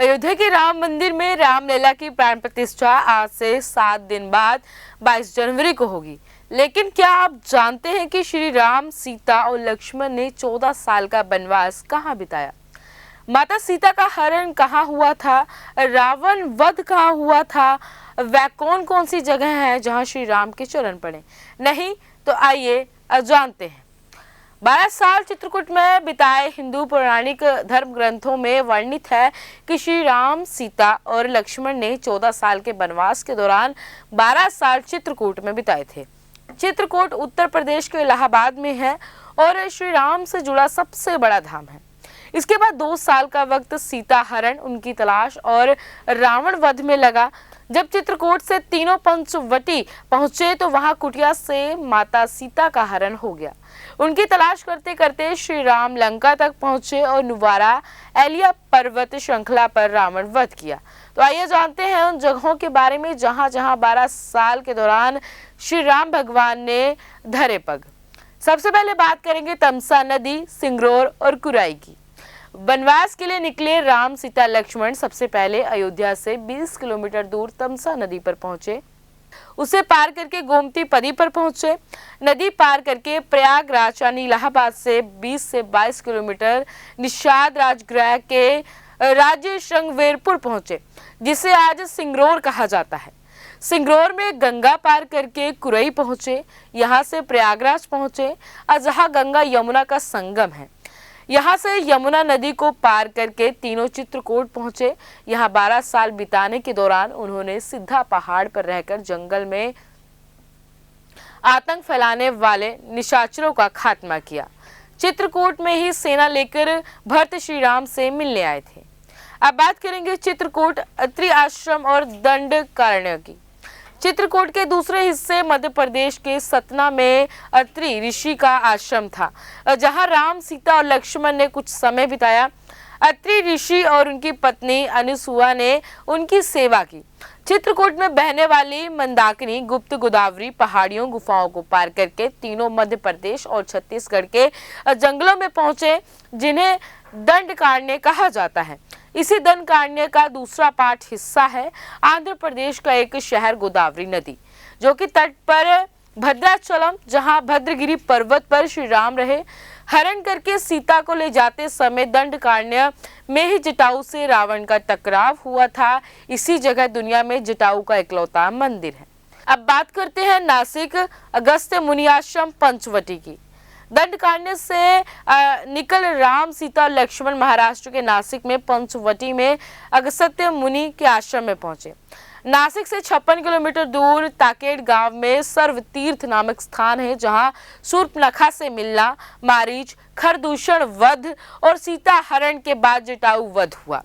अयोध्या के राम मंदिर में रामलला की प्राण प्रतिष्ठा आज से 7 दिन बाद 22 जनवरी को होगी। लेकिन क्या आप जानते हैं कि श्री राम, सीता और लक्ष्मण ने 14 साल का वनवास कहाँ बिताया? माता सीता का हरण कहाँ हुआ था? रावण वध कहाँ हुआ था? वह कौन कौन सी जगह है जहाँ श्री राम के चरण पड़े? नहीं तो आइए जानते हैं। 12 साल चित्रकूट में बिताए हिंदू पौराणिक धर्म ग्रंथों में वर्णित है कि श्री राम, सीता और लक्ष्मण ने 14 साल के वनवास के दौरान 12 साल चित्रकूट में बिताए थे। चित्रकूट उत्तर प्रदेश के इलाहाबाद में है और श्री राम से जुड़ा सबसे बड़ा धाम है। इसके बाद 2 साल का वक्त सीता हरण, उनकी तलाश और रावण वध में लगा। जब चित्रकूट से तीनों पंचवटी पहुंचे तो वहां कुटिया से माता सीता का हरण हो गया। उनकी तलाश करते करते श्री राम लंका तक पहुंचे और नुवारा एलिया पर्वत श्रृंखला पर रावण वध किया। तो आइए जानते हैं उन जगहों के बारे में जहां जहां 12 साल के दौरान श्री राम भगवान ने धरे पग। सबसे पहले बात करेंगे तमसा नदी, सिंगरौर और कुराई की। वनवास के लिए निकले राम, सीता, लक्ष्मण सबसे पहले अयोध्या से 20 किलोमीटर दूर तमसा नदी पर पहुंचे। उसे पार करके गोमती पदी पर पहुंचे। नदी पार करके प्रयागराज यानी इलाहाबाद से 20 से 22 किलोमीटर निषाद राजगृह के राज्य श्रृंगवेरपुर पहुंचे, जिसे आज सिंगरौर कहा जाता है। सिंगरौर में गंगा पार करके कुरई पहुंचे। यहाँ से प्रयागराज पहुंचे, जहाँ गंगा यमुना का संगम है। यहाँ से यमुना नदी को पार करके तीनों चित्रकूट पहुंचे। यहाँ 12 साल बिताने के दौरान उन्होंने सिद्धा पहाड़ पर रहकर जंगल में आतंक फैलाने वाले निशाचरों का खात्मा किया। चित्रकूट में ही सेना लेकर भरत श्री राम से मिलने आए थे। अब बात करेंगे चित्रकूट, अत्रि आश्रम और दंडकारण्य की। चित्रकूट के दूसरे हिस्से मध्य प्रदेश के सतना में अत्रि ऋषि का आश्रम था, जहां राम, सीता और लक्ष्मण ने कुछ समय बिताया। अत्रि ऋषि और उनकी पत्नी अनुसुआ ने उनकी सेवा की। चित्रकूट में बहने वाली मंदाकिनी गुप्त गोदावरी पहाड़ियों गुफाओं को पार करके तीनों मध्य प्रदेश और छत्तीसगढ़ के जंगलों में पहुंचे, जिन्हें दंडकारण्य कहा जाता है। इसी दंडकारण्य का दूसरा पार्ट हिस्सा है आंध्र प्रदेश का एक शहर गोदावरी नदी, जो कि तट पर भद्राचलम, जहां भद्रगिरी पर्वत पर श्री राम रहे। हरण करके सीता को ले जाते समय दंडकारण्य में ही जटाऊ से रावण का टकराव हुआ था। इसी जगह दुनिया में जटाऊ का इकलौता मंदिर है। अब बात करते हैं नासिक अगस्त्य मुनि आश्रम पंचवटी की। दंडकारण्य से निकल राम, सीता और लक्ष्मण महाराष्ट्र के नासिक में पंचवटी में अगस्त्य मुनि के आश्रम में पहुंचे। नासिक से 56 किलोमीटर दूर ताकेड़ गांव में सर्वतीर्थ नामक स्थान है, जहां शूर्पणखा से मिलना, मारीच, खरदूषण वध और सीता हरण के बाद जटाऊ वध हुआ।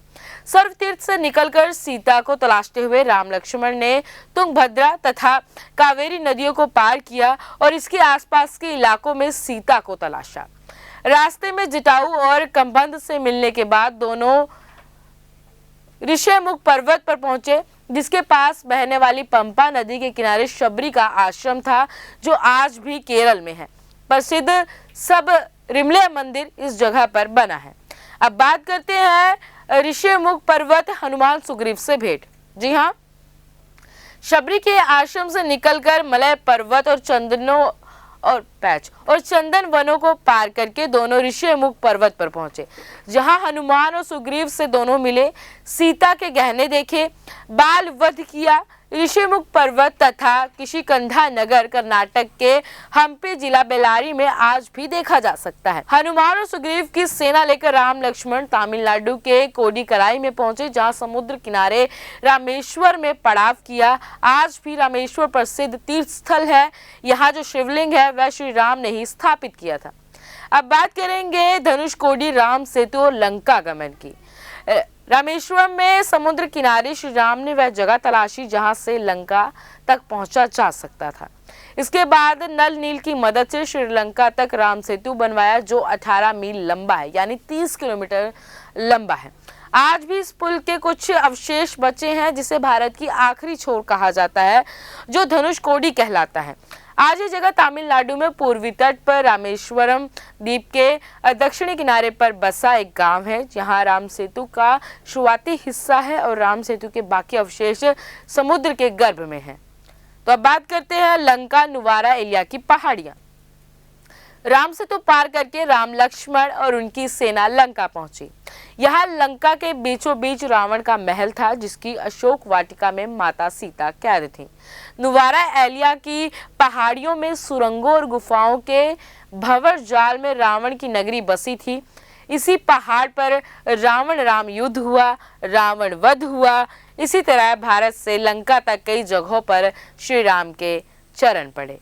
सर्वतीर्थ से निकलकर सीता को तलाशते हुए राम, लक्ष्मण ने तुंगभद्रा तथा कावेरी नदियों को पार किया और इसके आसपास के इलाकों में सीता को तलाशा। रास्ते में जटाऊ और कंबंध से मिलने के बाद दोनों ऋषिमुख पर्वत पर पहुंचे, जिसके पास बहने वाली पंपा नदी के किनारे शबरी का आश्रम था, जो आज भी केरल में है। प्रसिद्ध सबरिमले मंदिर इस जगह पर बना है। अब बात करते हैं ऋषिमुख पर्वत, हनुमान सुग्रीव से भेंट। जी हाँ, शबरी के आश्रम से निकलकर मलय पर्वत और चंदन वनों को पार करके दोनों ऋषिमुख पर्वत पर पहुंचे, जहां हनुमान और सुग्रीव से दोनों मिले, सीता के गहने देखे, बाल वध किया। ऋषिमुख पर्वत तथा किशिकंधा नगर कर्नाटक के हम्पी जिला बेल्लारी में आज भी देखा जा सकता है। हनुमान और सुग्रीव की सेना लेकर राम, लक्ष्मण तमिलनाडु के कोडीकराई में पहुंचे, जहां समुद्र किनारे रामेश्वर में पड़ाव किया। आज भी रामेश्वर प्रसिद्ध तीर्थ स्थल है। यहाँ जो शिवलिंग है वह श्री राम ने ही स्थापित किया था। अब बात करेंगे धनुषकोडी राम सेतु और लंका गमन की। रामेश्वरम में समुद्र किनारे श्री राम ने वह जगह तलाशी जहां से लंका तक पहुंचा जा सकता था। इसके बाद नल नील की मदद से श्रीलंका तक राम सेतु बनवाया, जो 18 मील लंबा है, यानी 30 किलोमीटर लंबा है। आज भी इस पुल के कुछ अवशेष बचे हैं, जिसे भारत की आखिरी छोर कहा जाता है, जो धनुषकोडी कहलाता है। आज ये जगह तमिलनाडु में पूर्वी तट पर रामेश्वरम द्वीप के दक्षिणी किनारे पर बसा एक गांव है, जहां राम सेतु का शुरुआती हिस्सा है और राम सेतु के बाकी अवशेष समुद्र के गर्भ में हैं। तो अब बात करते हैं लंका नुवारा एलिया की पहाड़ियां। राम सेतु पार करके राम लक्ष्मण और उनकी सेना लंका पहुंची। यहाँ लंका के बीचों बीच रावण का महल था, जिसकी अशोक वाटिका में माता सीता कैद थी। नुवारा एलिया की पहाड़ियों में सुरंगों और गुफाओं के भंवर जाल में रावण की नगरी बसी थी। इसी पहाड़ पर रावण राम युद्ध हुआ, रावण वध हुआ। इसी तरह भारत से लंका तक कई जगहों पर श्री राम के चरण पड़े।